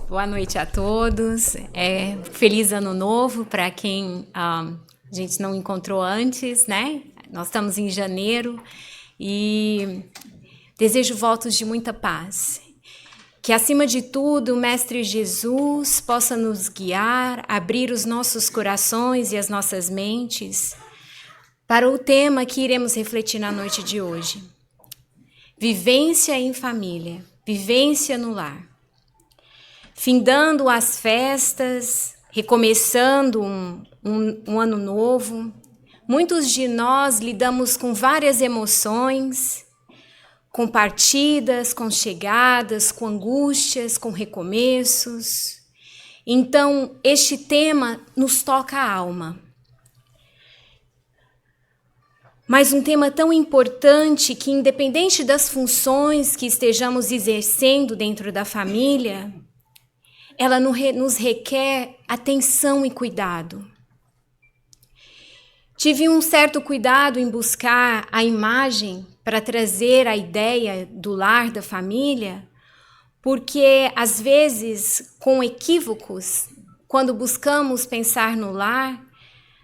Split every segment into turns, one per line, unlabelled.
Boa noite a todos. Feliz ano novo para quem a gente não encontrou antes, né? Nós estamos em janeiro e desejo votos de muita paz. Que, acima de tudo, o Mestre Jesus possa nos guiar, abrir os nossos corações e as nossas mentes para o tema que iremos refletir na noite de hoje. Vivência em família, vivência no lar. Findando as festas, recomeçando um ano novo, muitos de nós lidamos com várias emoções, com partidas, com chegadas, com angústias, com recomeços. Então, este tema nos toca a alma. Mas um tema tão importante que, independente das funções que estejamos exercendo dentro da família, ela nos requer atenção e cuidado. Tive um certo cuidado em buscar a imagem para trazer a ideia do lar, da família, porque, às vezes, com equívocos, quando buscamos pensar no lar,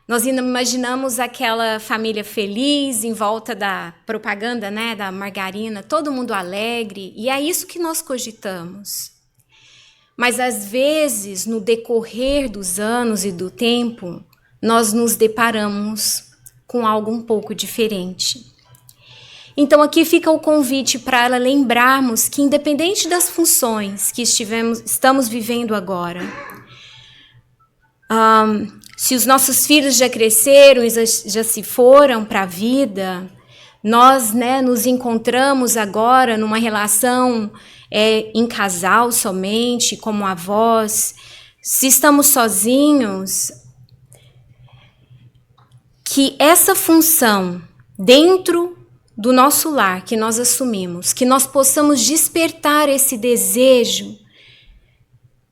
nós imaginamos aquela família feliz em volta da propaganda, né, da margarina, todo mundo alegre, e é isso que nós cogitamos. Mas, às vezes, no decorrer dos anos e do tempo, nós nos deparamos com algo um pouco diferente. Então, aqui fica o convite para lembrarmos que, independente das funções que estamos vivendo agora, se os nossos filhos já cresceram e já se foram para a vida, nós, nos encontramos agora numa relação em casal somente, como avós. Se estamos sozinhos, que essa função dentro do nosso lar que nós assumimos, que nós possamos despertar esse desejo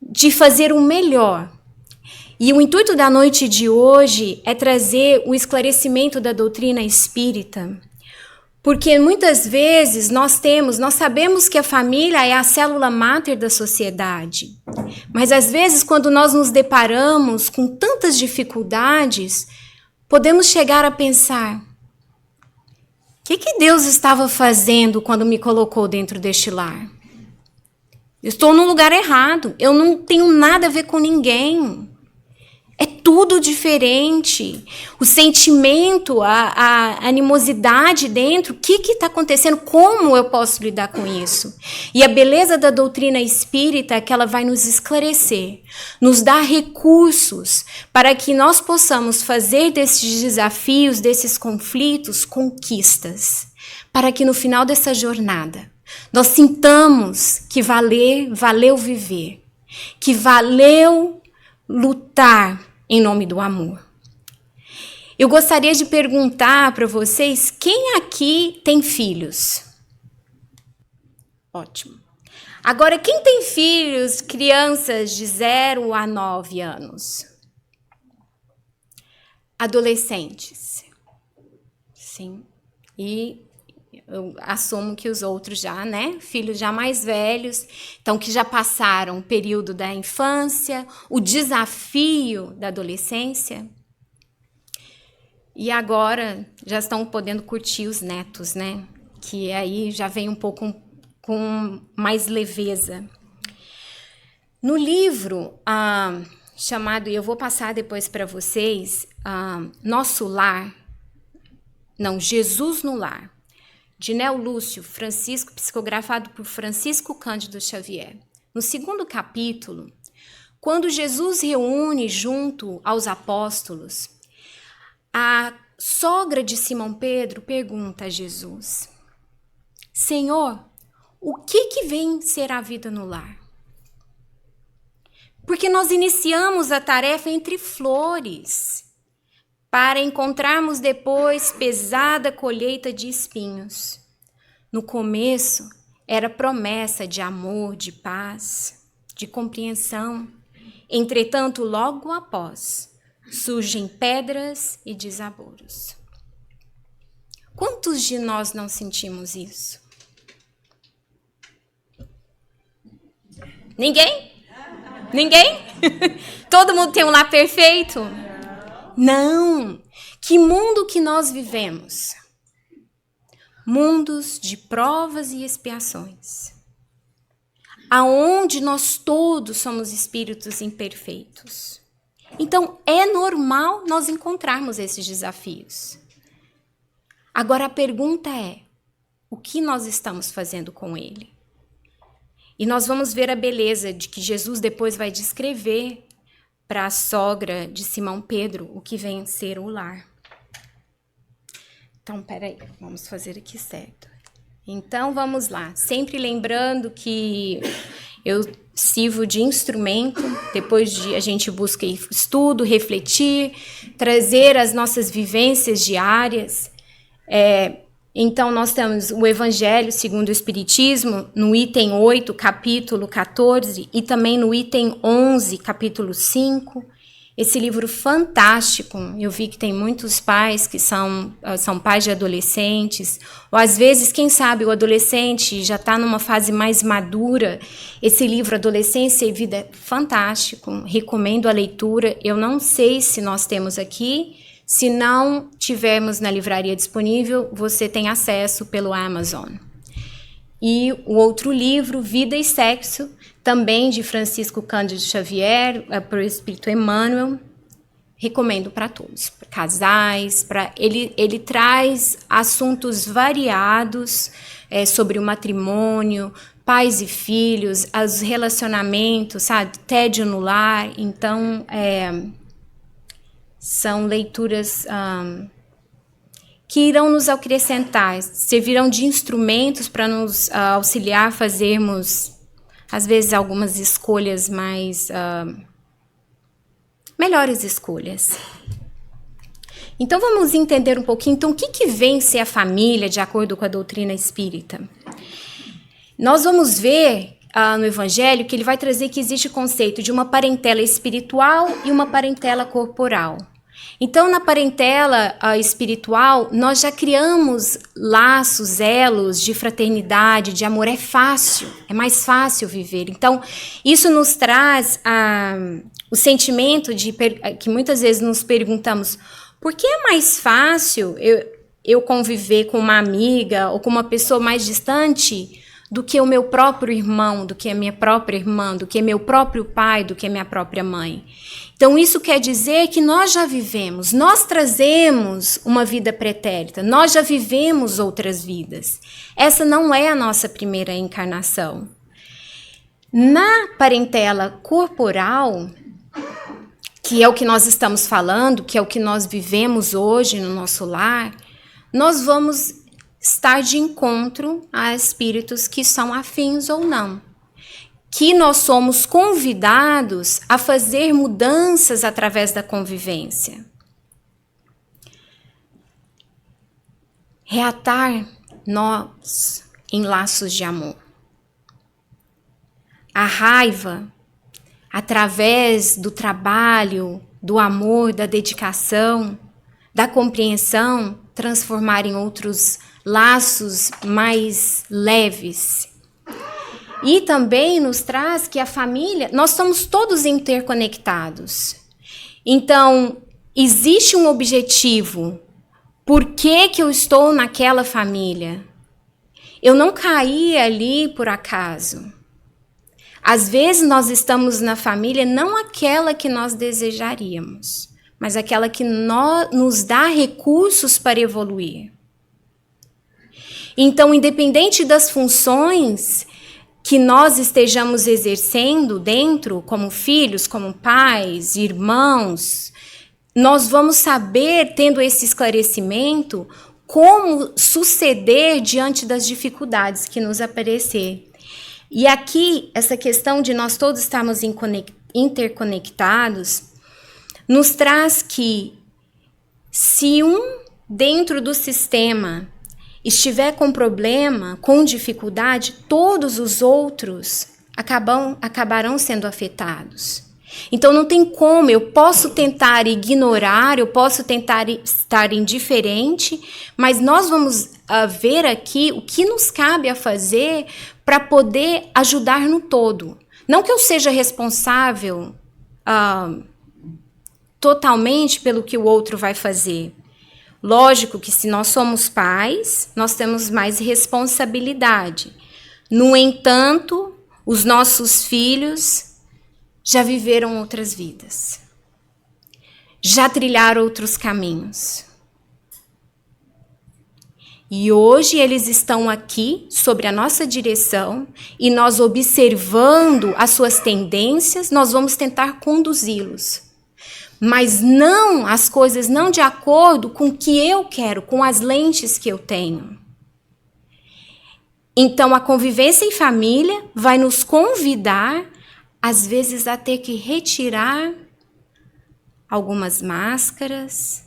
de fazer o melhor. E o intuito da noite de hoje é trazer o esclarecimento da doutrina espírita, porque muitas vezes nós sabemos que a família é a célula máter da sociedade, mas às vezes quando nós nos deparamos com tantas dificuldades, podemos chegar a pensar: o que Deus estava fazendo quando me colocou dentro deste lar? Eu estou no lugar errado, eu não tenho nada a ver com ninguém. É tudo diferente. O sentimento, a animosidade dentro, o que está acontecendo? Como eu posso lidar com isso? E a beleza da doutrina espírita é que ela vai nos esclarecer, nos dar recursos para que nós possamos fazer desses desafios, desses conflitos, conquistas. Para que no final dessa jornada, nós sintamos que valeu viver, que valeu lutar em nome do amor. Eu gostaria de perguntar para vocês, quem aqui tem filhos? Ótimo. Agora, quem tem filhos, crianças de 0 a 9 anos? Adolescentes. Sim. E eu assumo que os outros já, filhos já mais velhos, então que já passaram o período da infância, o desafio da adolescência, e agora já estão podendo curtir os netos, que aí já vem um pouco com mais leveza. No livro chamado, e eu vou passar depois para vocês, Nosso Lar, Jesus no Lar, de Neo Lúcio Francisco, psicografado por Francisco Cândido Xavier. No 2º capítulo, quando Jesus reúne junto aos apóstolos, a sogra de Simão Pedro pergunta a Jesus: Senhor, o que vem ser a vida no lar? Porque nós iniciamos a tarefa entre flores, para encontrarmos depois pesada colheita de espinhos. No começo, era promessa de amor, de paz, de compreensão. Entretanto, logo após, surgem pedras e desaboros. Quantos de nós não sentimos isso? Ninguém? Ninguém? Todo mundo tem um lar perfeito? Não. Que mundo que nós vivemos? Mundos de provas e expiações. Aonde nós todos somos espíritos imperfeitos. Então, é normal nós encontrarmos esses desafios. Agora, a pergunta é, o que nós estamos fazendo com ele? E nós vamos ver a beleza de que Jesus depois vai descrever para a sogra de Simão Pedro o que vem ser o lar. Então, peraí, vamos fazer aqui certo. Então, vamos lá. Sempre lembrando que eu sirvo de instrumento, depois de a gente busca estudo, refletir, trazer as nossas vivências diárias. Então, nós temos o Evangelho segundo o Espiritismo, no item 8, capítulo 14, e também no item 11, capítulo 5. Esse livro fantástico, eu vi que tem muitos pais que são pais de adolescentes, ou às vezes, quem sabe, o adolescente já está numa fase mais madura. Esse livro, Adolescência e Vida, é fantástico, recomendo a leitura. Eu não sei se nós temos aqui, se não tivermos na livraria disponível, você tem acesso pelo Amazon. E o outro livro, Vida e Sexo, também de Francisco Cândido Xavier, para o Espírito Emmanuel, recomendo para todos, para casais, ele traz assuntos variados sobre o matrimônio, pais e filhos, os relacionamentos, sabe, tédio no lar. Então, são leituras que irão nos acrescentar, servirão de instrumentos para nos auxiliar a fazermos, às vezes, algumas escolhas mais... melhores escolhas. Então, vamos entender um pouquinho, então, o que vem ser a família, de acordo com a doutrina espírita? Nós vamos ver no Evangelho que ele vai trazer que existe o conceito de uma parentela espiritual e uma parentela corporal. Então, na parentela espiritual, nós já criamos laços, elos de fraternidade, de amor. É fácil, é mais fácil viver. Então, isso nos traz o sentimento que muitas vezes nos perguntamos, por que é mais fácil eu conviver com uma amiga ou com uma pessoa mais distante do que o meu próprio irmão, do que a minha própria irmã, do que meu próprio pai, do que a minha própria mãe? Então, isso quer dizer que nós já vivemos, nós trazemos uma vida pretérita, nós já vivemos outras vidas. Essa não é a nossa primeira encarnação. Na parentela corporal, que é o que nós estamos falando, que é o que nós vivemos hoje no nosso lar, nós vamos estar de encontro a espíritos que são afins ou não. Que nós somos convidados a fazer mudanças através da convivência. Reatar nós em laços de amor. A raiva, através do trabalho, do amor, da dedicação, da compreensão, transformar em outros laços mais leves. E também nos traz que a família, nós somos todos interconectados. Então, existe um objetivo. Por que eu estou naquela família? Eu não caí ali por acaso. Às vezes nós estamos na família, não aquela que nós desejaríamos, mas aquela que nos dá recursos para evoluir. Então, independente das funções que nós estejamos exercendo dentro, como filhos, como pais, irmãos, nós vamos saber, tendo esse esclarecimento, como suceder diante das dificuldades que nos aparecer. E aqui, essa questão de nós todos estarmos interconectados, nos traz que, se um dentro do sistema estiver com problema, com dificuldade, todos os outros acabarão sendo afetados. Então, não tem como, eu posso tentar ignorar, eu posso tentar estar indiferente, mas nós vamos ver aqui o que nos cabe a fazer para poder ajudar no todo. Não que eu seja responsável totalmente pelo que o outro vai fazer. Lógico que se nós somos pais, nós temos mais responsabilidade. No entanto, os nossos filhos já viveram outras vidas. Já trilharam outros caminhos. E hoje eles estão aqui, sobre a nossa direção, e nós observando as suas tendências, nós vamos tentar conduzi-los. Mas não, as coisas não de acordo com o que eu quero, com as lentes que eu tenho. Então, a convivência em família vai nos convidar, às vezes, a ter que retirar algumas máscaras,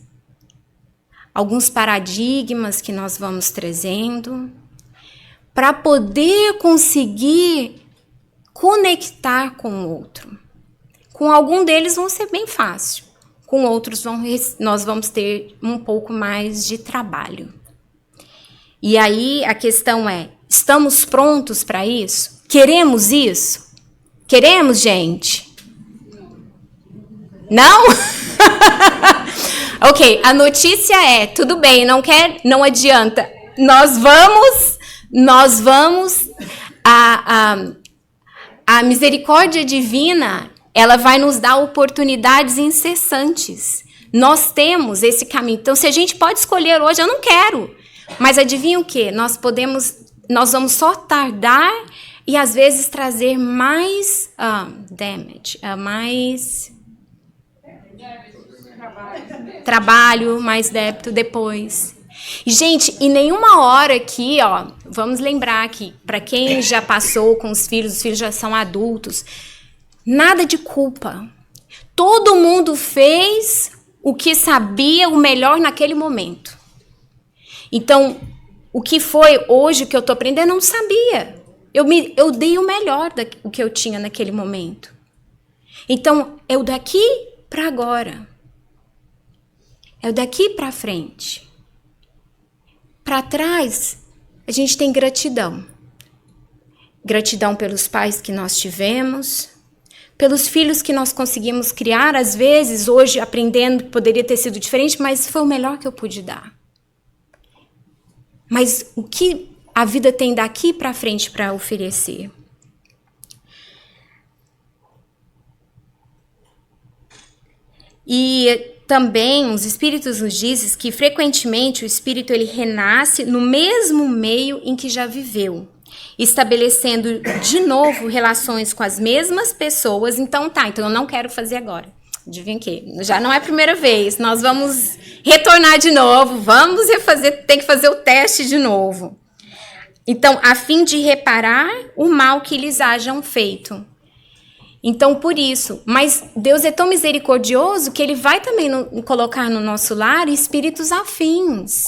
alguns paradigmas que nós vamos trazendo, para poder conseguir conectar com o outro. Com algum deles vão ser bem fácil, com outros nós vamos ter um pouco mais de trabalho. E aí a questão é, estamos prontos para isso? Queremos isso? Queremos, gente? Não? Ok, a notícia é, tudo bem, não quer, não adianta. Nós vamos, a misericórdia divina, ela vai nos dar oportunidades incessantes. Nós temos esse caminho. Então, se a gente pode escolher hoje, eu não quero. Mas adivinha o quê? Nós vamos só tardar e, às vezes, trazer mais damage, mais trabalho, mais débito depois. Gente, em nenhuma hora aqui, vamos lembrar que, para quem já passou com os filhos já são adultos, nada de culpa. Todo mundo fez o que sabia o melhor naquele momento. Então, o que foi hoje que eu estou aprendendo, eu não sabia. Eu dei o melhor do que eu tinha naquele momento. Então, é o daqui para agora. É o daqui para frente. Para trás, a gente tem gratidão. Gratidão pelos pais que nós tivemos, pelos filhos que nós conseguimos criar, às vezes, hoje, aprendendo que poderia ter sido diferente, mas foi o melhor que eu pude dar. Mas o que a vida tem daqui para frente para oferecer? E também os espíritos nos dizem que frequentemente o espírito ele renasce no mesmo meio em que já viveu, estabelecendo de novo relações com as mesmas pessoas. Então eu não quero fazer agora. Adivinha o quê? Já não é a primeira vez, nós vamos retornar de novo, vamos refazer, tem que fazer o teste de novo. Então, a fim de reparar o mal que lhes hajam feito. Então, por isso, mas Deus é tão misericordioso que Ele vai também colocar no nosso lar espíritos afins.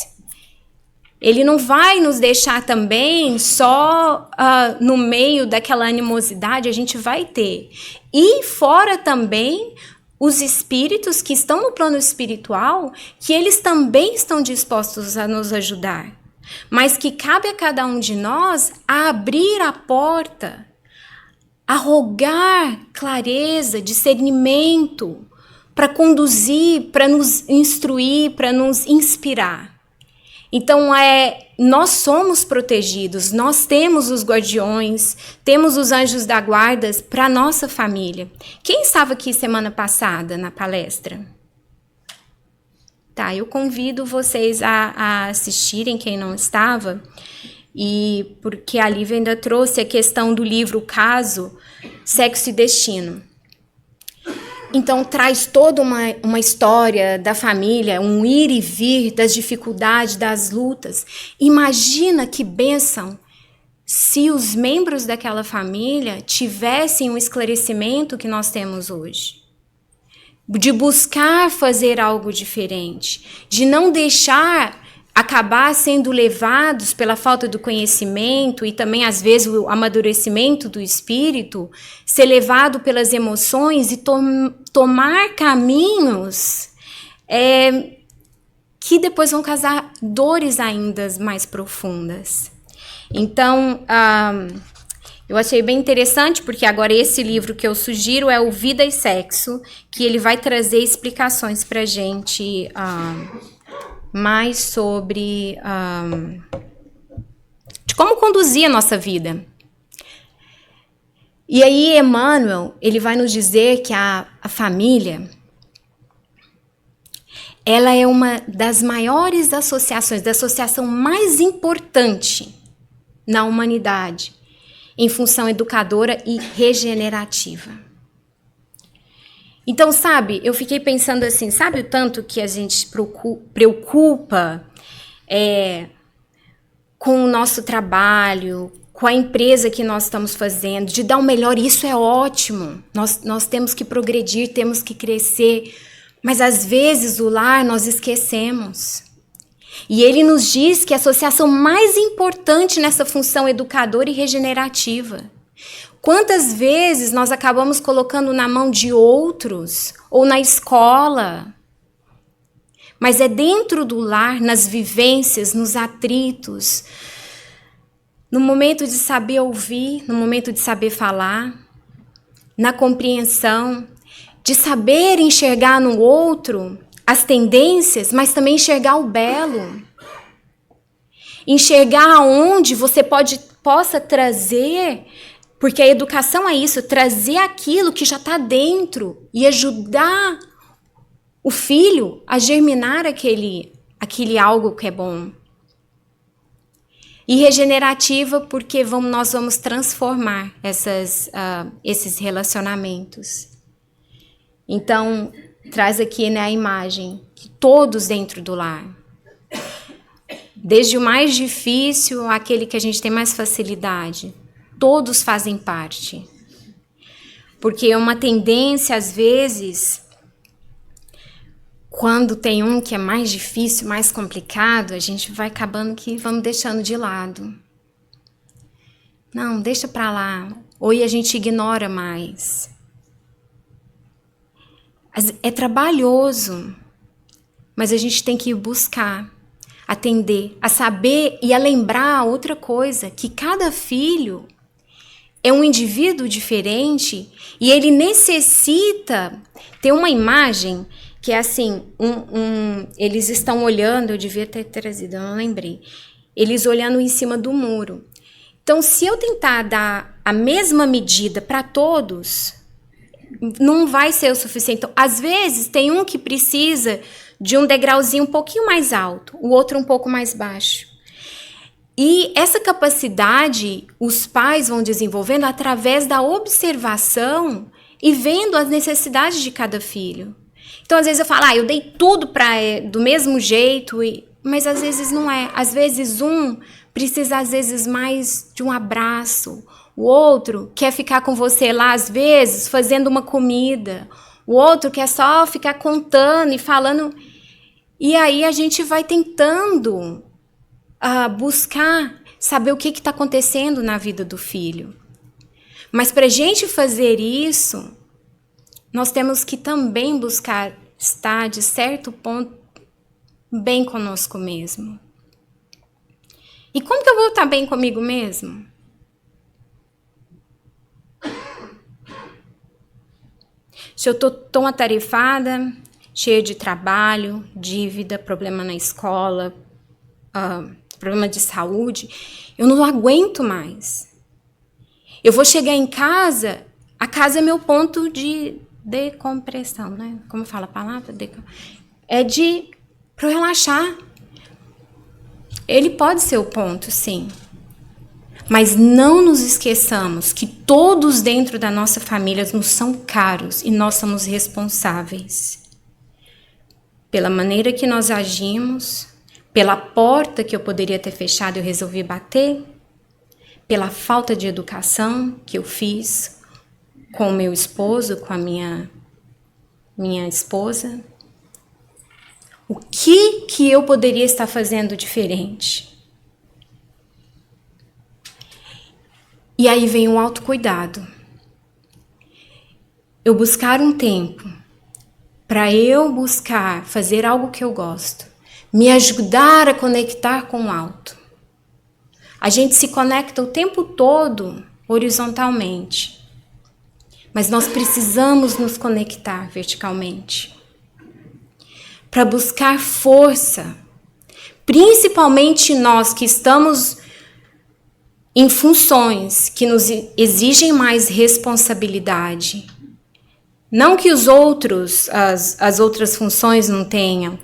Ele não vai nos deixar também só no meio daquela animosidade, a gente vai ter. E fora também os espíritos que estão no plano espiritual, que eles também estão dispostos a nos ajudar. Mas que cabe a cada um de nós a abrir a porta, a rogar clareza, discernimento, para conduzir, para nos instruir, para nos inspirar. Então, nós somos protegidos, nós temos os guardiões, temos os anjos da guarda para a nossa família. Quem estava aqui semana passada na palestra? Tá, eu convido vocês a assistirem, quem não estava, e porque a Lívia ainda trouxe a questão do livro Caso, Sexo e Destino. Então, traz toda uma história da família, um ir e vir das dificuldades, das lutas. Imagina que bênção se os membros daquela família tivessem o esclarecimento que nós temos hoje. De buscar fazer algo diferente, de não deixar acabar sendo levados pela falta do conhecimento e também, às vezes, o amadurecimento do espírito, ser levado pelas emoções e tomar caminhos que depois vão causar dores ainda mais profundas. Então, Eu achei bem interessante, porque agora esse livro que eu sugiro é o Vida e Sexo, que ele vai trazer explicações pra gente mais sobre de como conduzir a nossa vida. E aí Emmanuel, ele vai nos dizer que a família, ela é uma das maiores associações, da associação mais importante na humanidade, em função educadora e regenerativa. Então, sabe, eu fiquei pensando assim, sabe o tanto que a gente preocupa com o nosso trabalho, com a empresa que nós estamos fazendo, de dar o melhor, isso é ótimo. Nós temos que progredir, temos que crescer, mas às vezes o lar nós esquecemos. E ele nos diz que a associação mais importante nessa função educadora e regenerativa. Quantas vezes nós acabamos colocando na mão de outros ou na escola? Mas é dentro do lar, nas vivências, nos atritos, no momento de saber ouvir, no momento de saber falar, na compreensão, de saber enxergar no outro as tendências, mas também enxergar o belo. Enxergar aonde você possa trazer, porque a educação é isso, trazer aquilo que já está dentro e ajudar o filho a germinar aquele algo que é bom. E regenerativa, porque nós vamos transformar esses relacionamentos. Então, traz aqui, né, a imagem que todos dentro do lar, desde o mais difícil àquele que a gente tem mais facilidade, todos fazem parte. Porque é uma tendência, às vezes, quando tem um que é mais difícil, mais complicado, a gente vai acabando que vamos deixando de lado. Não, deixa pra lá. Ou a gente ignora mais. É trabalhoso, mas a gente tem que buscar, atender, a saber e a lembrar outra coisa, que cada filho é um indivíduo diferente e ele necessita ter uma imagem que é assim, eles estão olhando, eu devia ter trazido, eu não lembrei, eles olhando em cima do muro. Então, se eu tentar dar a mesma medida para todos, não vai ser o suficiente. Então, às vezes, tem um que precisa de um degrauzinho um pouquinho mais alto, o outro um pouco mais baixo. E essa capacidade, os pais vão desenvolvendo através da observação e vendo as necessidades de cada filho. Então, às vezes eu falo, eu dei tudo do mesmo jeito, mas às vezes não é. Às vezes um precisa, às vezes, mais de um abraço. O outro quer ficar com você lá, às vezes, fazendo uma comida. O outro quer só ficar contando e falando. E aí a gente vai tentando buscar saber o que está acontecendo na vida do filho. Mas para a gente fazer isso, nós temos que também buscar estar, de certo ponto, bem conosco mesmo. E como que eu vou estar bem comigo mesmo? Se eu estou tão atarefada, cheia de trabalho, dívida, problema na escola, problema de saúde, eu não aguento mais. Eu vou chegar em casa, a casa é meu ponto de decompressão, né? Como fala a palavra? É para eu relaxar. Ele pode ser o ponto, sim. Mas não nos esqueçamos que todos dentro da nossa família nos são caros e nós somos responsáveis pela maneira que nós agimos, pela porta que eu poderia ter fechado e eu resolvi bater, pela falta de educação que eu fiz com o meu esposo, com a minha esposa. O que eu poderia estar fazendo diferente? E aí vem o autocuidado. Eu buscar um tempo para eu buscar fazer algo que eu gosto, me ajudar a conectar com o alto. A gente se conecta o tempo todo horizontalmente. Mas nós precisamos nos conectar verticalmente para buscar força, principalmente nós que estamos em funções que nos exigem mais responsabilidade. Não que os outros, as outras funções não tenham,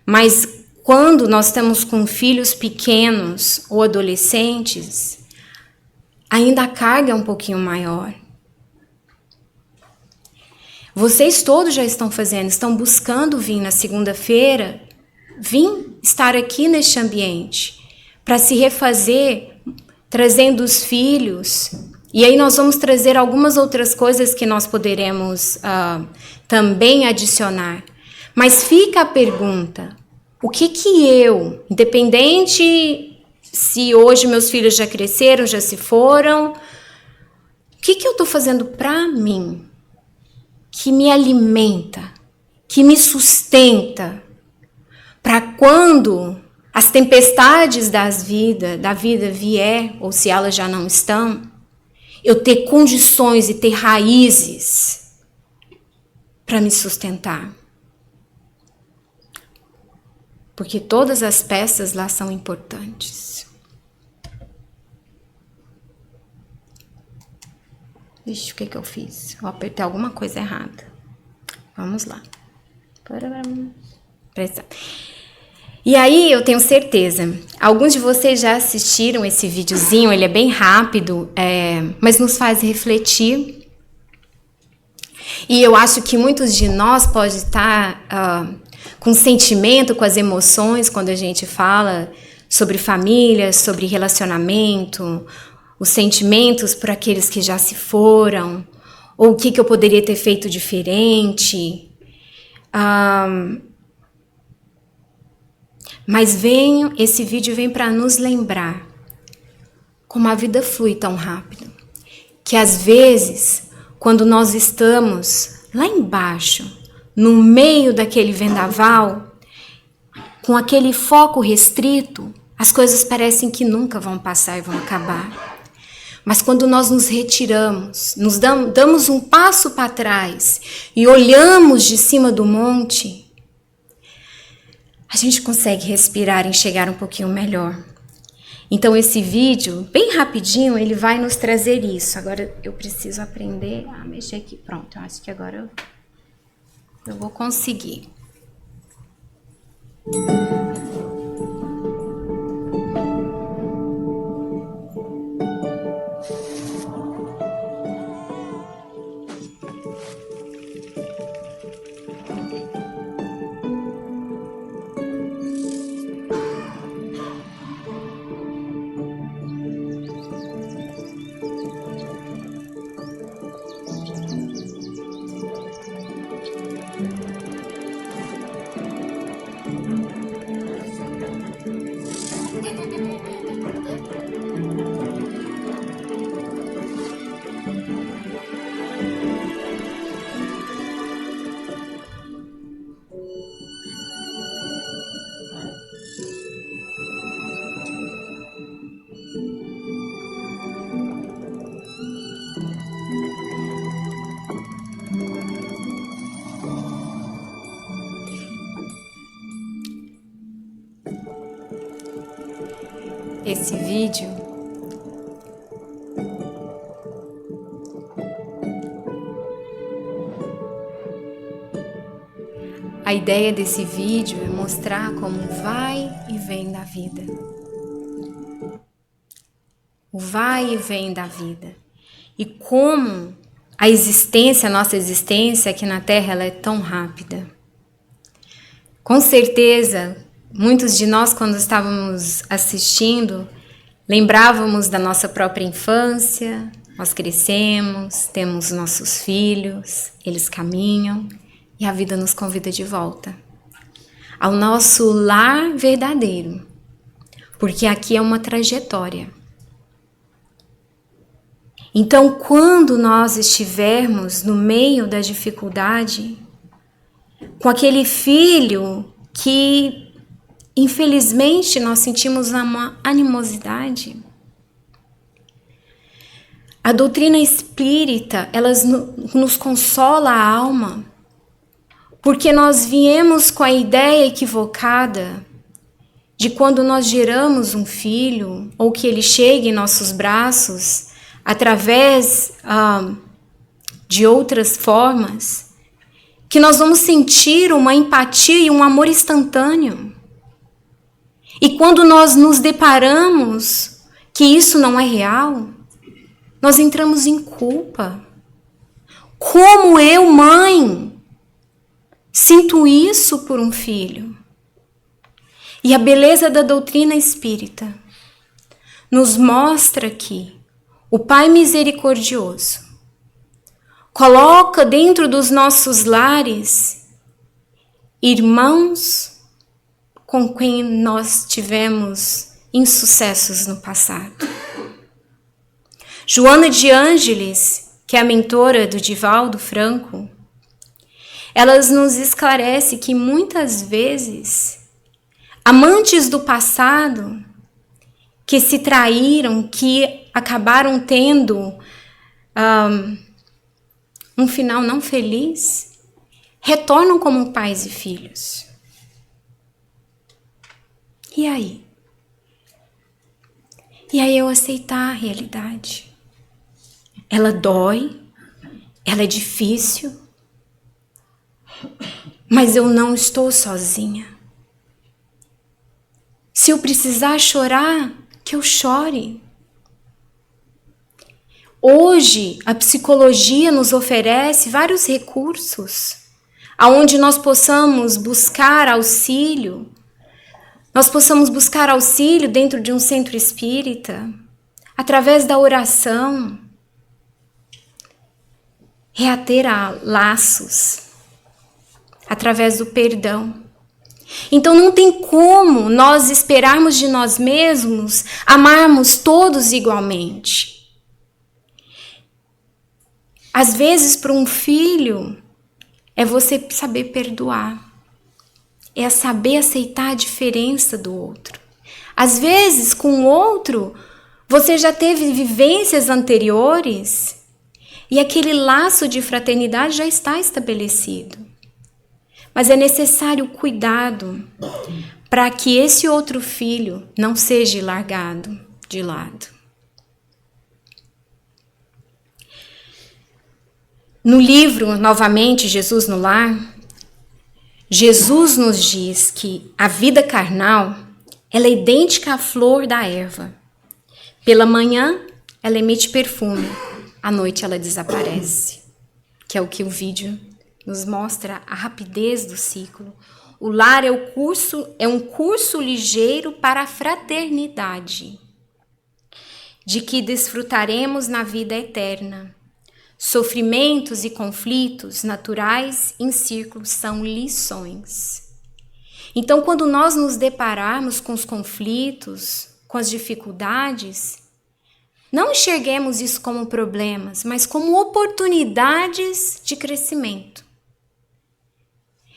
mas quando nós estamos com filhos pequenos ou adolescentes, ainda a carga é um pouquinho maior. Vocês todos já estão fazendo, estão buscando vir na segunda-feira, vir estar aqui neste ambiente, para se refazer, trazendo os filhos. E aí nós vamos trazer algumas outras coisas que nós poderemos também adicionar. Mas fica a pergunta, o que eu, independente se hoje meus filhos já cresceram, já se foram, o que eu estou fazendo para mim? Que me alimenta, que me sustenta, para quando as tempestades da vida vier, ou se elas já não estão, eu ter condições e ter raízes para me sustentar. Porque todas as peças lá são importantes. Vixe, o que eu fiz? Eu apertei alguma coisa errada. Vamos lá. Presta. E aí, eu tenho certeza, alguns de vocês já assistiram esse videozinho, ele é bem rápido, mas nos faz refletir. E eu acho que muitos de nós podem estar com sentimento, com as emoções, quando a gente fala sobre família, sobre relacionamento, os sentimentos por aqueles que já se foram, ou o que eu poderia ter feito diferente. Mas esse vídeo vem para nos lembrar como a vida flui tão rápido, que às vezes, quando nós estamos lá embaixo, no meio daquele vendaval, com aquele foco restrito, as coisas parecem que nunca vão passar e vão acabar. Mas quando nós nos retiramos, nos damos um passo para trás e olhamos de cima do monte, a gente consegue respirar e enxergar um pouquinho melhor. Então esse vídeo, bem rapidinho, ele vai nos trazer isso. Agora eu preciso aprender a mexer aqui. Pronto, eu acho que agora eu vou conseguir. Esse vídeo a ideia desse vídeo é mostrar como vai e vem da vida. O vai e vem da vida. E como a nossa existência aqui na Terra, ela é tão rápida. Com certeza, muitos de nós, quando estávamos assistindo, lembrávamos da nossa própria infância, nós crescemos, temos nossos filhos, eles caminham e a vida nos convida de volta ao nosso lar verdadeiro, porque aqui é uma trajetória. Então, quando nós estivermos no meio da dificuldade, com aquele filho que, infelizmente, nós sentimos uma animosidade, A doutrina espírita, nos consola a alma, porque nós viemos com a ideia equivocada de quando nós geramos um filho, ou que ele chegue em nossos braços, através de outras formas, que nós vamos sentir uma empatia e um amor instantâneo. E quando nós nos deparamos que isso não é real, nós entramos em culpa. Como eu, mãe, sinto isso por um filho? E a beleza da doutrina espírita nos mostra que o Pai misericordioso coloca dentro dos nossos lares irmãos com quem nós tivemos insucessos no passado. Joana de Ângeles, que é a mentora do Divaldo Franco, ela nos esclarece que muitas vezes amantes do passado que se traíram, que acabaram tendo um final não feliz, retornam como pais e filhos. E aí? E aí eu aceitar a realidade. Ela dói, ela é difícil, mas eu não estou sozinha. Se eu precisar chorar, que eu chore. Hoje, a psicologia nos oferece vários recursos, aonde nós possamos buscar auxílio. Nós possamos buscar auxílio dentro de um centro espírita, através da oração, reater laços, através do perdão. Então não tem como nós esperarmos de nós mesmos amarmos todos igualmente. Às vezes, para um filho, é você saber perdoar. É saber aceitar a diferença do outro. Às vezes, com o outro, você já teve vivências anteriores e aquele laço de fraternidade já está estabelecido. Mas é necessário cuidado para que esse outro filho não seja largado de lado. No livro, novamente, Jesus no Lar, Jesus nos diz que a vida carnal ela é idêntica à flor da erva. Pela manhã, ela emite perfume, à noite ela desaparece. Que é o que o vídeo nos mostra, a rapidez do ciclo. O lar é um curso ligeiro para a fraternidade, de que desfrutaremos na vida eterna. Sofrimentos e conflitos naturais em círculos são lições. Então, quando nós nos depararmos com os conflitos, com as dificuldades, não enxerguemos isso como problemas, mas como oportunidades de crescimento.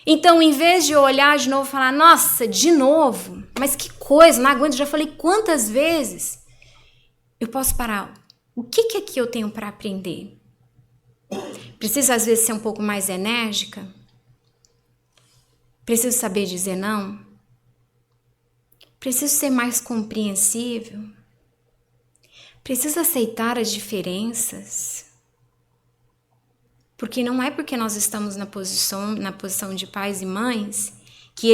Então, em vez de olhar de novo e falar, nossa, de novo, mas que coisa, não aguento, já falei quantas vezes, eu posso parar. O que aqui eu tenho para aprender? Preciso, às vezes, ser um pouco mais enérgica? Preciso saber dizer não? Preciso ser mais compreensível? Preciso aceitar as diferenças? Porque não é porque nós estamos na posição de pais e mães que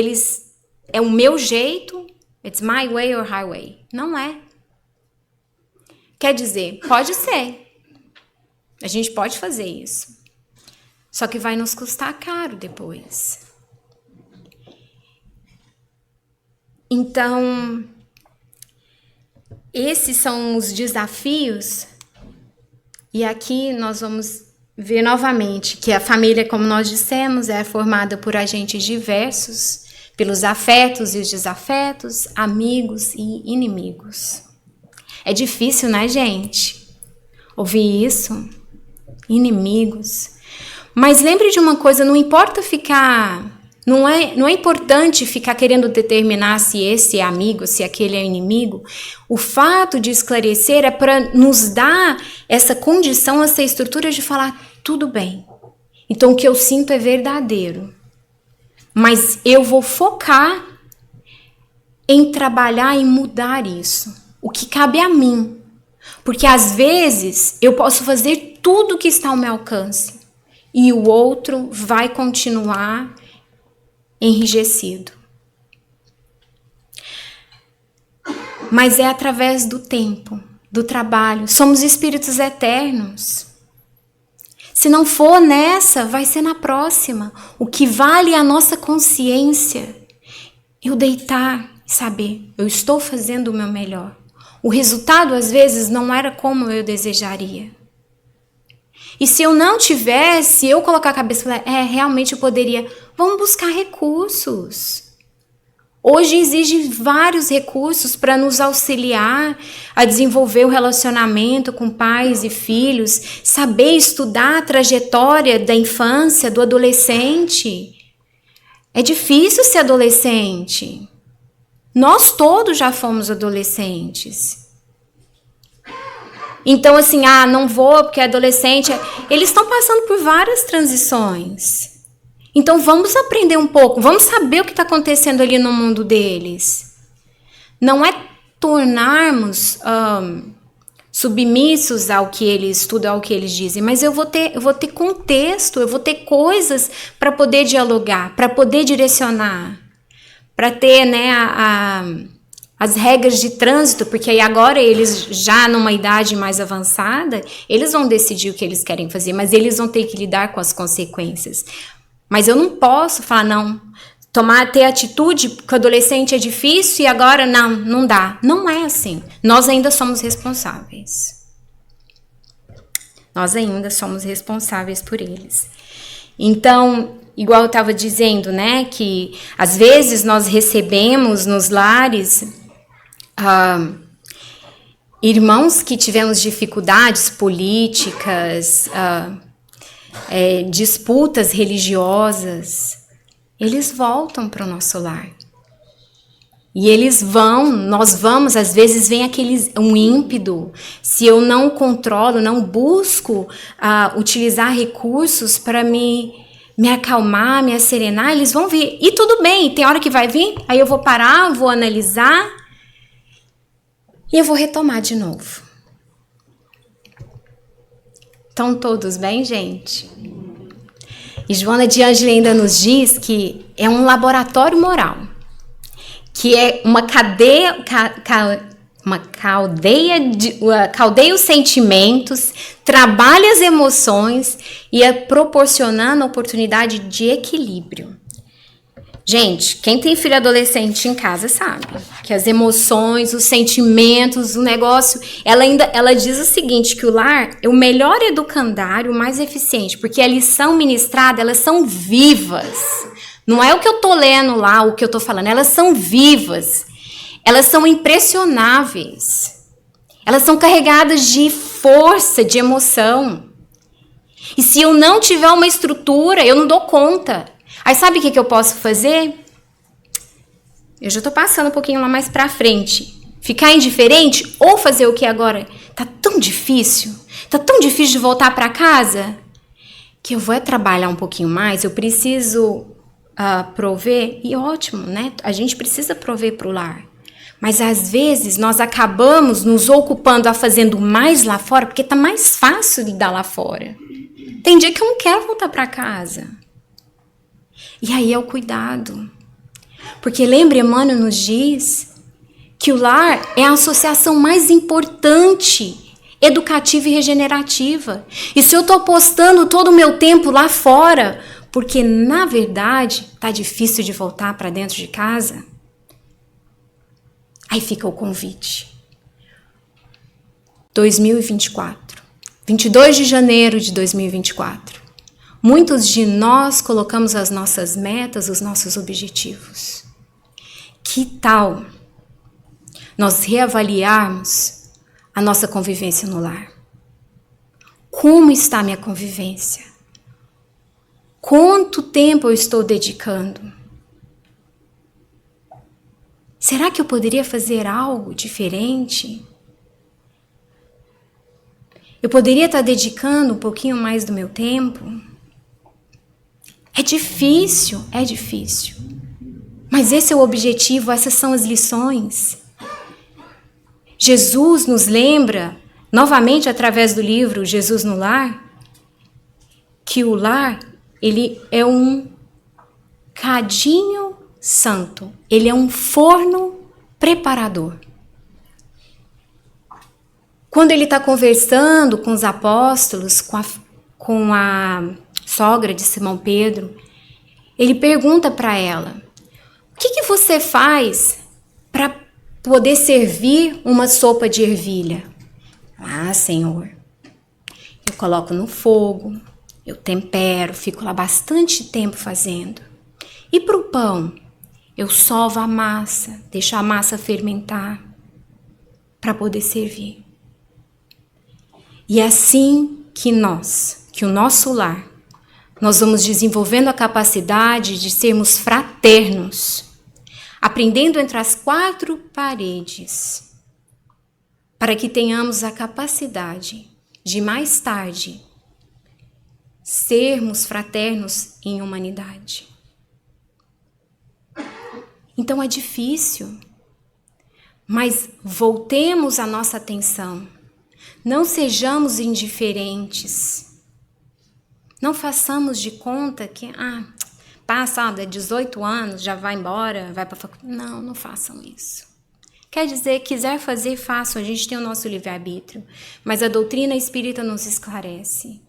é o meu jeito, it's my way or highway. Não é. Quer dizer, pode ser. A gente pode fazer isso. Só que vai nos custar caro depois. Então, esses são os desafios. E aqui nós vamos ver novamente que a família, como nós dissemos, é formada por agentes diversos, pelos afetos e os desafetos, amigos e inimigos. É difícil, né, gente? Ouvir isso. Inimigos. Mas lembre de uma coisa, não importa ficar Não é importante ficar querendo determinar se esse é amigo, se aquele é inimigo. O fato de esclarecer é para nos dar essa condição, essa estrutura de falar, tudo bem. Então, o que eu sinto é verdadeiro. Mas eu vou focar em trabalhar e mudar isso. O que cabe a mim. Porque, às vezes, eu posso fazer tudo que está ao meu alcance. E o outro vai continuar enrijecido. Mas é através do tempo, do trabalho. Somos espíritos eternos. Se não for nessa, vai ser na próxima. O que vale é a nossa consciência. Eu deitar e saber, eu estou fazendo o meu melhor. O resultado, às vezes, não era como eu desejaria. E se eu não tivesse, eu colocar a cabeça e falar, realmente eu poderia. Vamos buscar recursos. Hoje exige vários recursos para nos auxiliar a desenvolver o relacionamento com pais e filhos, saber estudar a trajetória da infância, do adolescente. É difícil ser adolescente. Nós todos já fomos adolescentes. Então, assim, não vou porque é adolescente. Eles estão passando por várias transições. Então, vamos aprender um pouco. Vamos saber o que está acontecendo ali no mundo deles. Não é tornarmos submissos ao que eles estudam, ao que eles dizem. Mas eu vou ter contexto, eu vou ter coisas para poder dialogar, para poder direcionar. Para ter, né, as regras de trânsito, porque aí agora eles, já numa idade mais avançada, eles vão decidir o que eles querem fazer, mas eles vão ter que lidar com as consequências. Mas eu não posso falar, não, ter atitude que o adolescente é difícil e agora não dá. Não é assim. Nós ainda somos responsáveis. Nós ainda somos responsáveis por eles. Então, igual eu estava dizendo, né, que às vezes nós recebemos nos lares irmãos que tivemos dificuldades políticas, disputas religiosas, eles voltam para o nosso lar. E nós vamos, às vezes vem um ímpeto, se eu não controlo, não busco utilizar recursos para me acalmar, me asserenar, eles vão vir. E tudo bem, tem hora que vai vir, aí eu vou parar, vou analisar e eu vou retomar de novo. Estão todos bem, gente? E Joana de Ângela ainda nos diz que é um laboratório moral, que é uma caldeia os sentimentos, trabalha as emoções e é proporcionando a oportunidade de equilíbrio. Gente, quem tem filho adolescente em casa sabe que as emoções, os sentimentos, o negócio, ela diz o seguinte, que o lar é o melhor educandário, o mais eficiente, porque a lição ministrada, elas são vivas. Não é o que eu tô lendo lá, o que eu tô falando, elas são vivas. Elas são impressionáveis. Elas são carregadas de força, de emoção. E se eu não tiver uma estrutura, eu não dou conta. Aí sabe o que eu posso fazer? Eu já tô passando um pouquinho lá mais pra frente. Ficar indiferente ou fazer o que agora? Tá tão difícil de voltar pra casa, que eu vou trabalhar um pouquinho mais, eu preciso prover, e ótimo, né? A gente precisa prover pro lar. Mas às vezes nós acabamos nos ocupando fazendo mais lá fora, porque tá mais fácil de dar lá fora. Tem dia que eu não quero voltar pra casa. E aí é o cuidado. Porque lembra, Emmanuel nos diz que o lar é a associação mais importante, educativa e regenerativa. E se eu estou apostando todo o meu tempo lá fora, porque na verdade está difícil de voltar para dentro de casa, aí fica o convite. 2024, 22 de janeiro de 2024. Muitos de nós colocamos as nossas metas, os nossos objetivos. Que tal nós reavaliarmos a nossa convivência no lar? Como está a minha convivência? Quanto tempo eu estou dedicando? Será que eu poderia fazer algo diferente? Eu poderia estar dedicando um pouquinho mais do meu tempo? É difícil. Mas esse é o objetivo, essas são as lições. Jesus nos lembra, novamente através do livro Jesus no Lar, que o lar, ele é um cadinho santo. Ele é um forno preparador. Quando ele está conversando com os apóstolos, com a sogra de Simão Pedro, ele pergunta para ela: o que você faz para poder servir uma sopa de ervilha? Ah, Senhor, eu coloco no fogo, eu tempero, fico lá bastante tempo fazendo. E para o pão, eu sovo a massa, deixo a massa fermentar para poder servir. E é assim que o nosso lar, nós vamos desenvolvendo a capacidade de sermos fraternos, aprendendo entre as quatro paredes, para que tenhamos a capacidade de mais tarde sermos fraternos em humanidade. Então é difícil, mas voltemos a nossa atenção. Não sejamos indiferentes. Não façamos de conta que, passa 18 anos, já vai embora, vai para a faculdade. Não façam isso. Quer dizer, quiser fazer, façam. A gente tem o nosso livre-arbítrio. Mas a doutrina espírita nos esclarece.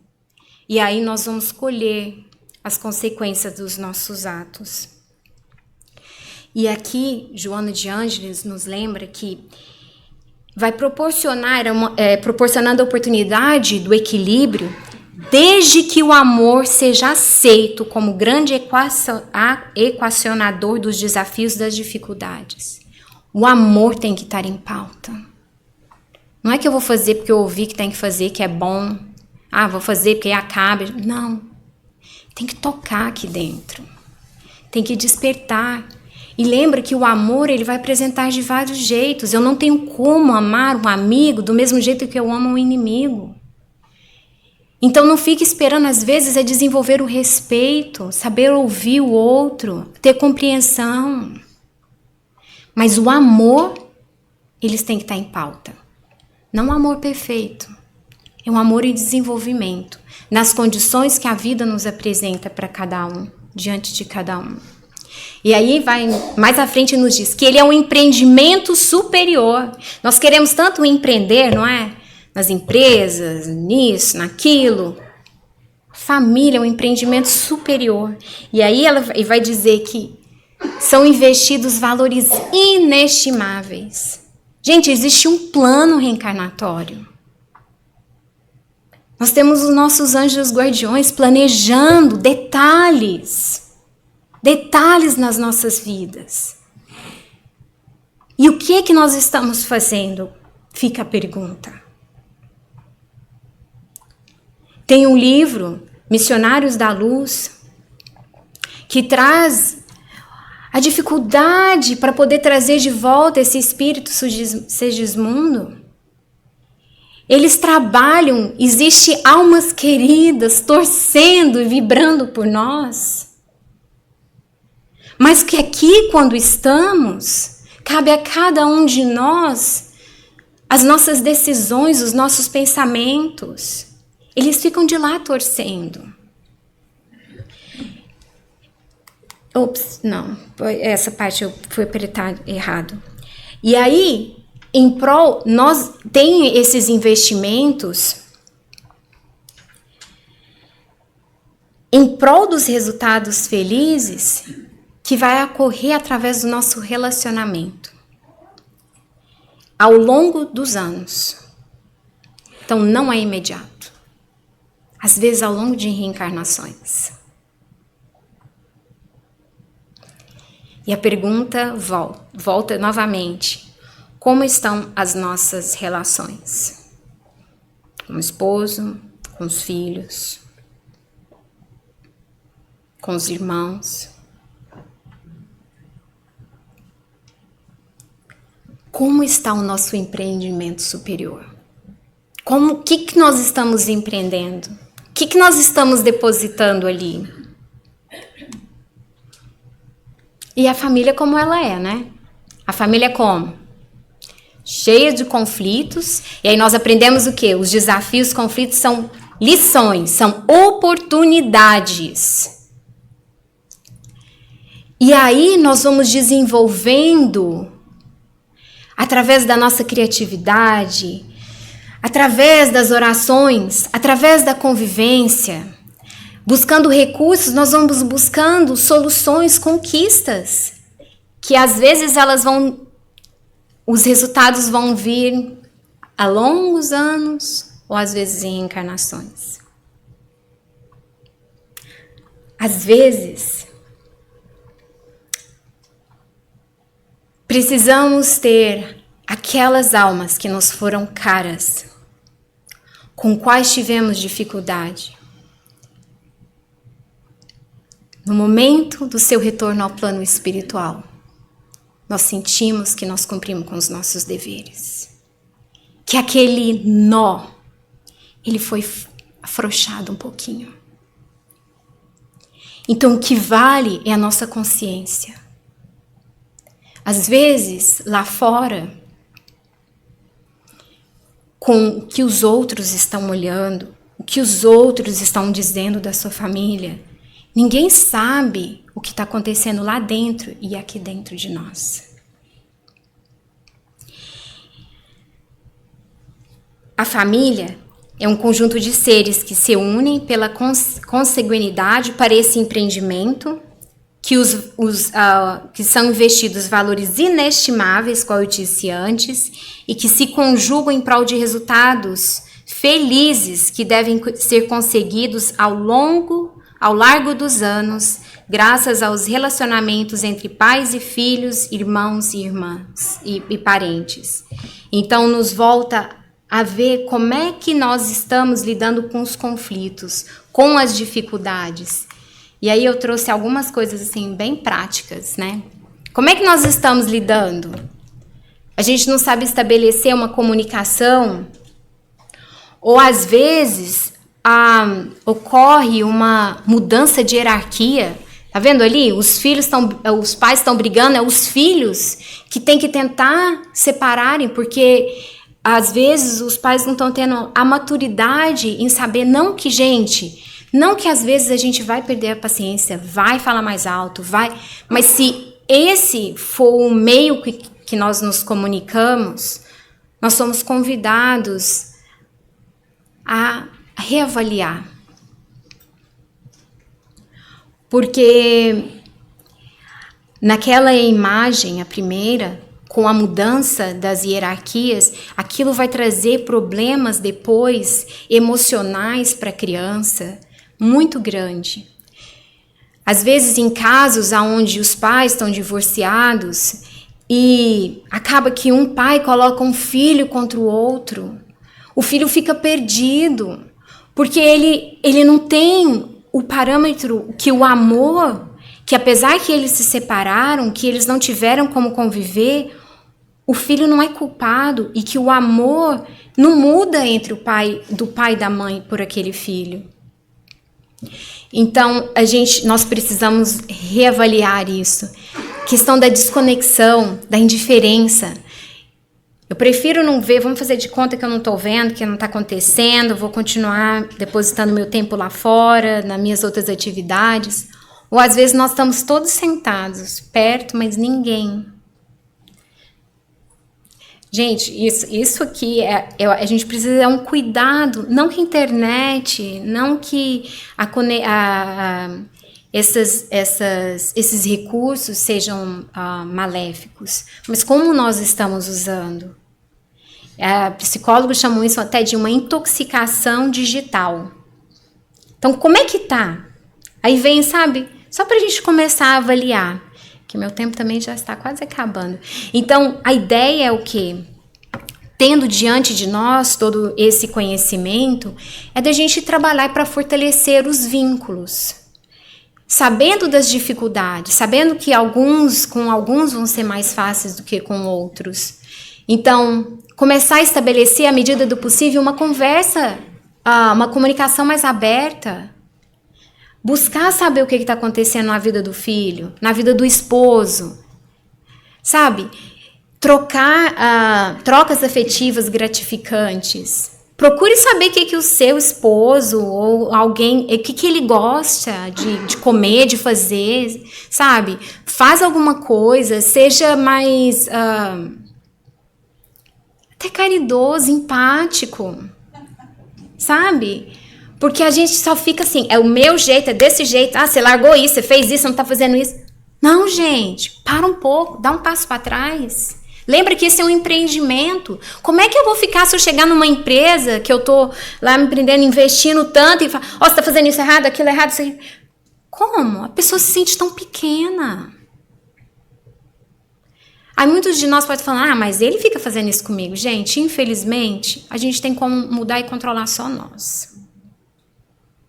E aí nós vamos colher as consequências dos nossos atos. E aqui, Joana de Ângeles nos lembra que vai proporcionando a oportunidade do equilíbrio, desde que o amor seja aceito como grande equacionador dos desafios, das dificuldades. O amor tem que estar em pauta. Não é que eu vou fazer porque eu ouvi que tem que fazer, que é bom. Vou fazer porque acaba. Não. Tem que tocar aqui dentro. Tem que despertar. E lembra que o amor, ele vai apresentar de vários jeitos. Eu não tenho como amar um amigo do mesmo jeito que eu amo um inimigo. Então não fique esperando, às vezes, a desenvolver o respeito, saber ouvir o outro, ter compreensão. Mas o amor, eles têm que estar em pauta. Não um amor perfeito. É um amor em desenvolvimento, nas condições que a vida nos apresenta para cada um, diante de cada um. E aí mais à frente nos diz que ele é um empreendimento superior. Nós queremos tanto empreender, não é? Nas empresas, nisso, naquilo. Família é um empreendimento superior. E aí ela vai dizer que são investidos valores inestimáveis. Gente, existe um plano reencarnatório. Nós temos os nossos anjos guardiões planejando detalhes nas nossas vidas. E o que é que nós estamos fazendo? Fica a pergunta. Tem um livro, Missionários da Luz, que traz a dificuldade para poder trazer de volta esse espírito Segismundo. Eles trabalham, existem almas queridas torcendo e vibrando por nós. Mas que aqui, quando estamos, cabe a cada um de nós as nossas decisões, os nossos pensamentos. Eles ficam de lá torcendo. Não, essa parte eu fui apertar errado. E aí, em prol, nós tem esses investimentos em prol dos resultados felizes que vai ocorrer através do nosso relacionamento ao longo dos anos. Então, não é imediato. Às vezes, ao longo de reencarnações. E a pergunta volta novamente. Como estão as nossas relações? Com o esposo, com os filhos, com os irmãos. como está o nosso empreendimento superior? O que nós estamos empreendendo? O que nós estamos depositando ali? E a família como ela é, né? A família é como? Cheia de conflitos. E aí nós aprendemos o quê? Os desafios, conflitos são lições, são oportunidades. E aí nós vamos desenvolvendo, através da nossa criatividade, através das orações, através da convivência, buscando recursos, nós vamos buscando soluções, conquistas, que às vezes os resultados vão vir a longos anos, ou às vezes em reencarnações. Às vezes, precisamos ter aquelas almas que nos foram caras, com quais tivemos dificuldade. No momento do seu retorno ao plano espiritual, nós sentimos que nós cumprimos com os nossos deveres. Que aquele nó, ele foi afrouxado um pouquinho. Então, o que vale é a nossa consciência. Às vezes, lá fora, com o que os outros estão olhando, o que os outros estão dizendo da sua família, ninguém sabe o que está acontecendo lá dentro e aqui dentro de nós. A família é um conjunto de seres que se unem pela consanguinidade para esse empreendimento, que são investidos valores inestimáveis, como eu disse antes, e que se conjugam em prol de resultados felizes que devem ser conseguidos ao largo dos anos, graças aos relacionamentos entre pais e filhos, irmãos e irmãs e parentes. Então, nos volta a ver como é que nós estamos lidando com os conflitos, com as dificuldades. E aí eu trouxe algumas coisas assim bem práticas, né? Como é que nós estamos lidando? A gente não sabe estabelecer uma comunicação, ou às vezes ocorre uma mudança de hierarquia. Tá vendo ali? Os pais estão brigando, é os filhos que tem que tentar separarem, porque às vezes os pais não estão tendo a maturidade em saber, não que às vezes a gente vai perder a paciência, vai falar mais alto, mas se esse for o meio que nós nos comunicamos, nós somos convidados a reavaliar. Porque naquela imagem, a primeira, com a mudança das hierarquias, aquilo vai trazer problemas depois emocionais para a criança, muito grande. Às vezes em casos onde os pais estão divorciados e acaba que um pai coloca um filho contra o outro, o filho fica perdido, porque ele não tem o parâmetro que o amor, que apesar que eles se separaram, que eles não tiveram como conviver, o filho não é culpado e que o amor não muda entre do pai e da mãe por aquele filho. Então, nós precisamos reavaliar isso. Questão da desconexão, da indiferença. Eu prefiro não ver, vamos fazer de conta que eu não estou vendo, que não está acontecendo, vou continuar depositando meu tempo lá fora, nas minhas outras atividades. Ou às vezes nós estamos todos sentados, perto, mas ninguém. Gente, isso aqui, a gente precisa um cuidado, não que a internet, não que esses recursos sejam maléficos, mas como nós estamos usando. Psicólogos chamam isso até de uma intoxicação digital. Então, como é que tá? Aí vem, sabe, só para a gente começar a avaliar. Que meu tempo também já está quase acabando. Então, a ideia é o quê? Tendo diante de nós todo esse conhecimento, é da gente trabalhar para fortalecer os vínculos. Sabendo das dificuldades, sabendo que com alguns vão ser mais fáceis do que com outros. Então, começar a estabelecer, à medida do possível, uma conversa, uma comunicação mais aberta. Buscar saber o que está acontecendo na vida do filho, na vida do esposo. Sabe? Trocas afetivas gratificantes. Procure saber o que o seu esposo ou alguém, o que ele gosta de comer, de fazer, sabe? Faz alguma coisa, seja mais até caridoso, empático, sabe? Porque a gente só fica assim, é o meu jeito, é desse jeito, você largou isso, você fez isso, você não tá fazendo isso. Não, gente, para um pouco, dá um passo para trás. Lembra que esse é um empreendimento. Como é que eu vou ficar se eu chegar numa empresa que eu tô lá me empreendendo, investindo tanto e falar, você tá fazendo isso errado, aquilo errado, isso errado. Como? A pessoa se sente tão pequena. Aí muitos de nós podem falar, mas ele fica fazendo isso comigo. Gente, infelizmente, a gente tem como mudar e controlar só nós.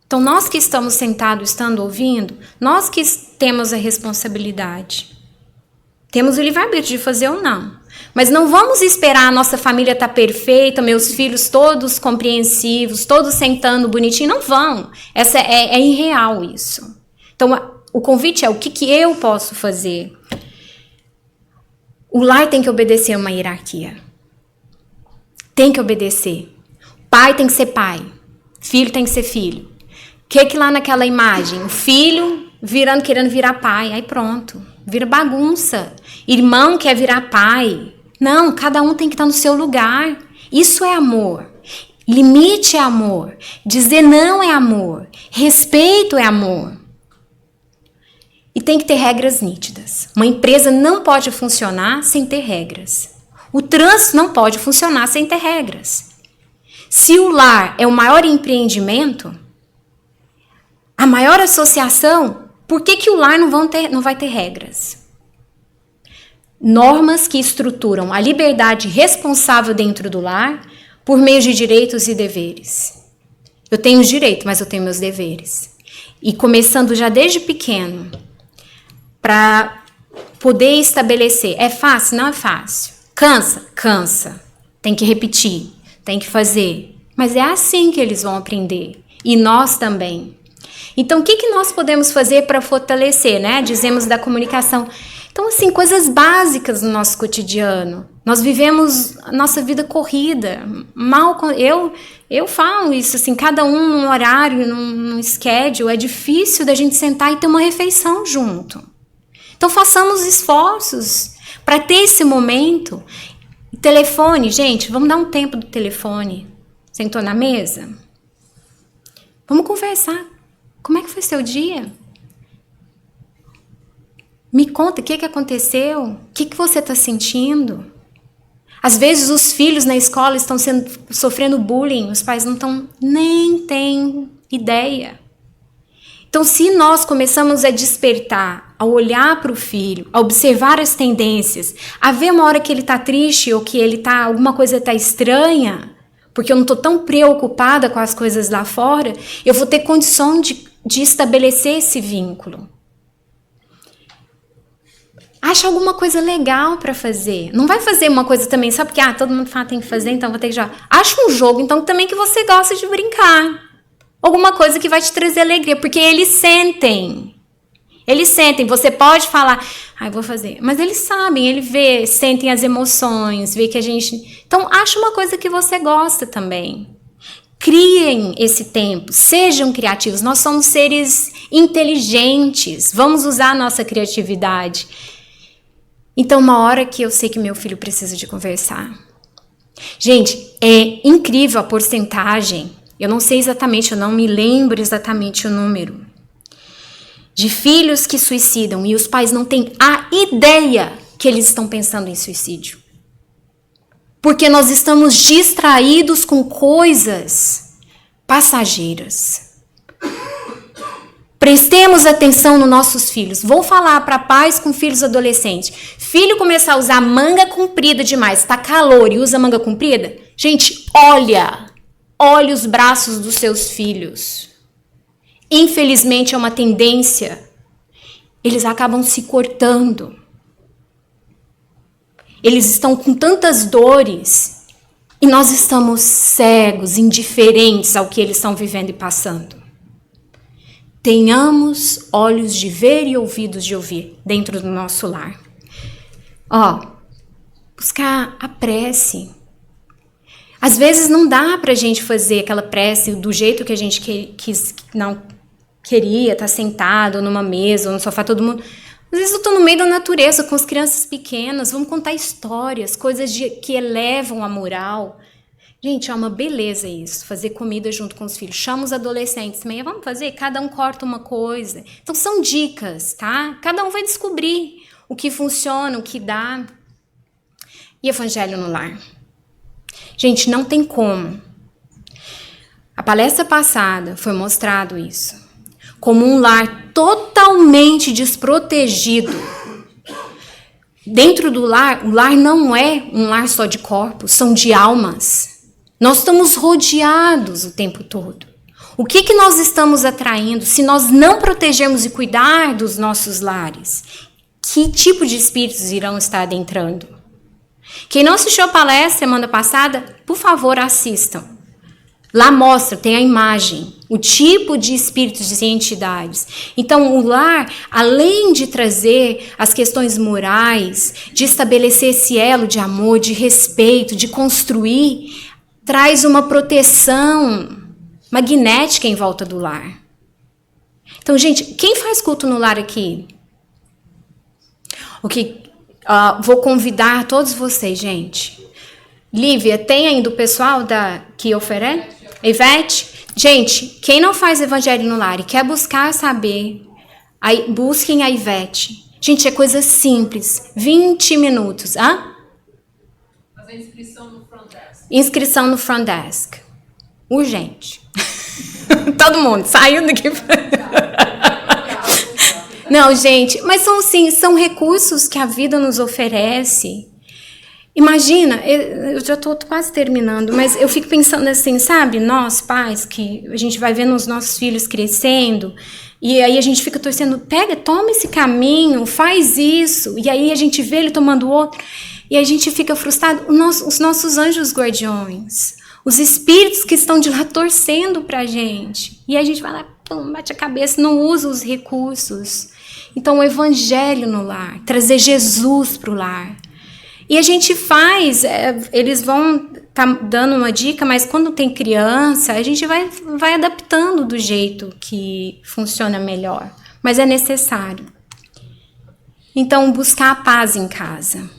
Então, nós que estamos sentados, estando ouvindo, nós que temos a responsabilidade. Temos o livre-arbítrio de fazer ou não. Mas não vamos esperar a nossa família estar perfeita, meus filhos todos compreensivos, todos sentando bonitinho. Não vão. É irreal isso. Então, o convite é o que eu posso fazer. O lar tem que obedecer uma hierarquia. Tem que obedecer. Pai tem que ser pai. Filho tem que ser filho. Que lá naquela imagem? O filho querendo virar pai. Aí pronto. Vira bagunça. Irmão quer virar pai. Não, cada um tem que estar no seu lugar. Isso é amor. Limite é amor. Dizer não é amor. Respeito é amor. E tem que ter regras nítidas. Uma empresa não pode funcionar sem ter regras. O trânsito não pode funcionar sem ter regras. Se o lar é o maior empreendimento, a maior associação, por que o lar não vai ter regras? Normas que estruturam a liberdade responsável dentro do lar por meio de direitos e deveres. Eu tenho os direitos, mas eu tenho meus deveres. E começando já desde pequeno, para poder estabelecer. É fácil? Não é fácil. Cansa? Cansa. Tem que repetir, tem que fazer. Mas é assim que eles vão aprender. E nós também. Então, o que nós podemos fazer para fortalecer, né? Dizemos da comunicação. Então, assim, coisas básicas no nosso cotidiano. Nós vivemos a nossa vida corrida. Eu falo isso, assim, cada um num horário, num schedule. É difícil da gente sentar e ter uma refeição junto. Então, façamos esforços para ter esse momento. Telefone, gente, vamos dar um tempo do telefone. Sentou na mesa? Vamos conversar. Como é que foi seu dia? Me conta o que aconteceu. O que você está sentindo? Às vezes os filhos na escola estão sofrendo bullying. Os pais nem têm ideia. Então, se nós começamos a despertar, a olhar para o filho, a observar as tendências, a ver uma hora que ele está triste ou que alguma coisa está estranha, porque eu não estou tão preocupada com as coisas lá fora, eu vou ter condição de estabelecer esse vínculo. Acha alguma coisa legal para fazer. Não vai fazer uma coisa também só porque todo mundo fala tem que fazer, então vou ter que jogar. Acha um jogo, então, também que você gosta de brincar. Alguma coisa que vai te trazer alegria, porque eles sentem. Eles sentem, você pode falar, vou fazer. Mas eles sabem, sentem as emoções, vê que a gente... Então, acha uma coisa que você gosta também. Criem esse tempo, sejam criativos. Nós somos seres inteligentes, vamos usar a nossa criatividade. Então, uma hora que eu sei que meu filho precisa de conversar. Gente, é incrível a porcentagem. Eu não sei exatamente, eu não me lembro exatamente o número de filhos que suicidam e os pais não têm a ideia que eles estão pensando em suicídio. Porque nós estamos distraídos com coisas passageiras. Prestemos atenção nos nossos filhos. Vou falar para pais com filhos adolescentes. Filho começar a usar manga comprida demais, tá calor e usa manga comprida? Gente, olhe os braços dos seus filhos. Infelizmente é uma tendência. Eles acabam se cortando. Eles estão com tantas dores e nós estamos cegos, indiferentes ao que eles estão vivendo e passando. Tenhamos olhos de ver e ouvidos de ouvir dentro do nosso lar. Buscar a prece. Às vezes não dá pra gente fazer aquela prece do jeito que a gente não queria, estar sentado numa mesa ou no sofá, todo mundo. Às vezes eu estou no meio da natureza com as crianças pequenas, vamos contar histórias, coisas que elevam a moral. Gente, é uma beleza isso, fazer comida junto com os filhos. Chama os adolescentes, meia, vamos fazer? Cada um corta uma coisa. Então são dicas, tá? Cada um vai descobrir o que funciona, o que dá. E evangelho no lar? Gente, não tem como. A palestra passada foi mostrado isso. Como um lar totalmente desprotegido. Dentro do lar, o lar não é um lar só de corpos, são de almas. Nós estamos rodeados o tempo todo. O que nós estamos atraindo se nós não protegermos e cuidar dos nossos lares? Que tipo de espíritos irão estar adentrando? Quem não assistiu a palestra semana passada, por favor, assistam. Lá mostra, tem a imagem, o tipo de espíritos e entidades. Então, o lar, além de trazer as questões morais, de estabelecer esse elo de amor, de respeito, de construir, traz uma proteção magnética em volta do lar. Então, gente, quem faz culto no lar aqui? Vou convidar todos vocês, gente. Lívia, tem ainda o pessoal que oferece? Ivete? Gente, quem não faz evangelho no lar e quer buscar saber, aí, busquem a Ivete. Gente, é coisa simples. 20 minutos.
Fazer inscrição no front desk.
Inscrição no front desk. Urgente. Todo mundo saiu daqui. Não, gente, mas são recursos que a vida nos oferece. Imagina, eu já estou quase terminando, mas eu fico pensando assim, sabe, nós pais, que a gente vai vendo os nossos filhos crescendo, e aí a gente fica torcendo, toma esse caminho, faz isso, e aí a gente vê ele tomando outro, e a gente fica frustrado. Os nossos anjos guardiões, os espíritos que estão de lá torcendo pra gente, e a gente vai lá, bate a cabeça, não usa os recursos. Então o evangelho no lar, trazer Jesus pro lar. E a gente faz, eles vão dando uma dica, mas quando tem criança, a gente vai adaptando do jeito que funciona melhor. Mas é necessário. Então, buscar a paz em casa.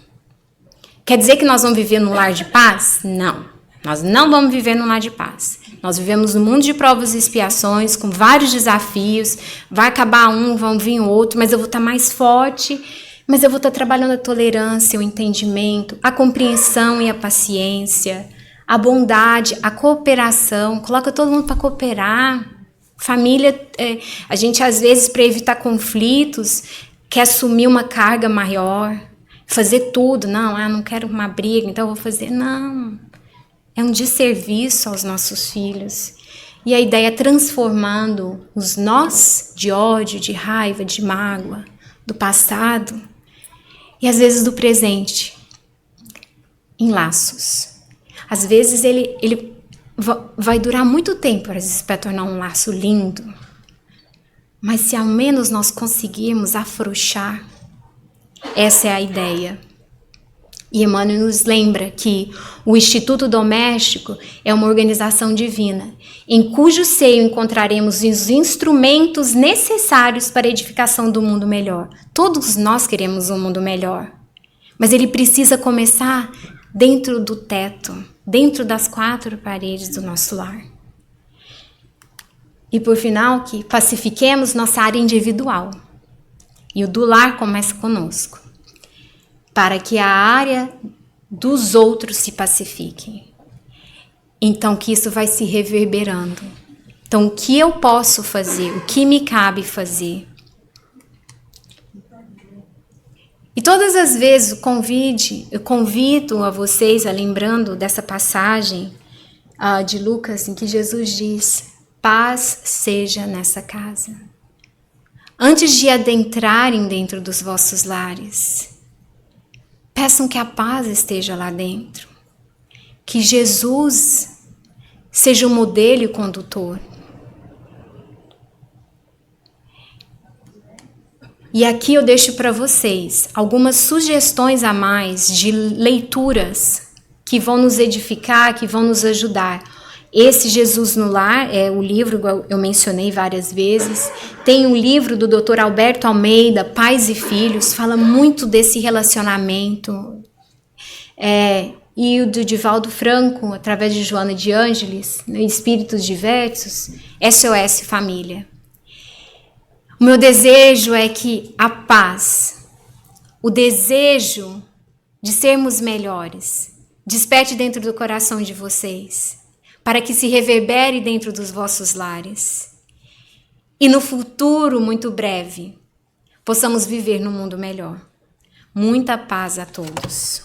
Quer dizer que nós vamos viver num lar de paz? Não. Nós não vamos viver num lar de paz. Nós vivemos num mundo de provas e expiações, com vários desafios. Vai acabar um, vão vir outro, mas eu vou estar mais forte. Mas eu vou estar trabalhando a tolerância, o entendimento, a compreensão e a paciência, a bondade, a cooperação. Coloca todo mundo para cooperar. Família, a gente às vezes, para evitar conflitos, quer assumir uma carga maior, fazer tudo. Não quero uma briga, então eu vou fazer. Não, é um desserviço aos nossos filhos. E a ideia é transformando os nós de ódio, de raiva, de mágoa, do passado, e às vezes do presente, em laços. Às vezes ele vai durar muito tempo, às vezes, para tornar um laço lindo. Mas se ao menos nós conseguirmos afrouxar, essa é a ideia. E Emmanuel nos lembra que o Instituto Doméstico é uma organização divina, em cujo seio encontraremos os instrumentos necessários para a edificação do mundo melhor. Todos nós queremos um mundo melhor, mas ele precisa começar dentro do teto, dentro das 4 paredes do nosso lar. E por final, que pacifiquemos nossa área individual. E o do lar começa conosco, para que a área dos outros se pacifique. Então, que isso vai se reverberando. Então, o que eu posso fazer? O que me cabe fazer? E todas as vezes eu convido a vocês, lembrando dessa passagem de Lucas, em que Jesus diz, paz seja nessa casa. Antes de adentrarem dentro dos vossos lares, Peçam que a paz esteja lá dentro. Que Jesus seja o modelo e o condutor. E aqui eu deixo para vocês algumas sugestões a mais de leituras que vão nos edificar, que vão nos ajudar. Esse Jesus no Lar é o livro que eu mencionei várias vezes. Tem um livro do Dr. Alberto Almeida, Pais e Filhos, fala muito desse relacionamento. E o do Divaldo Franco, através de Joana de Ângeles, Espíritos Diversos, SOS Família. O meu desejo é que a paz, o desejo de sermos melhores, desperte dentro do coração de vocês, para que se reverbere dentro dos vossos lares. E no futuro, muito breve, possamos viver num mundo melhor. Muita paz a todos.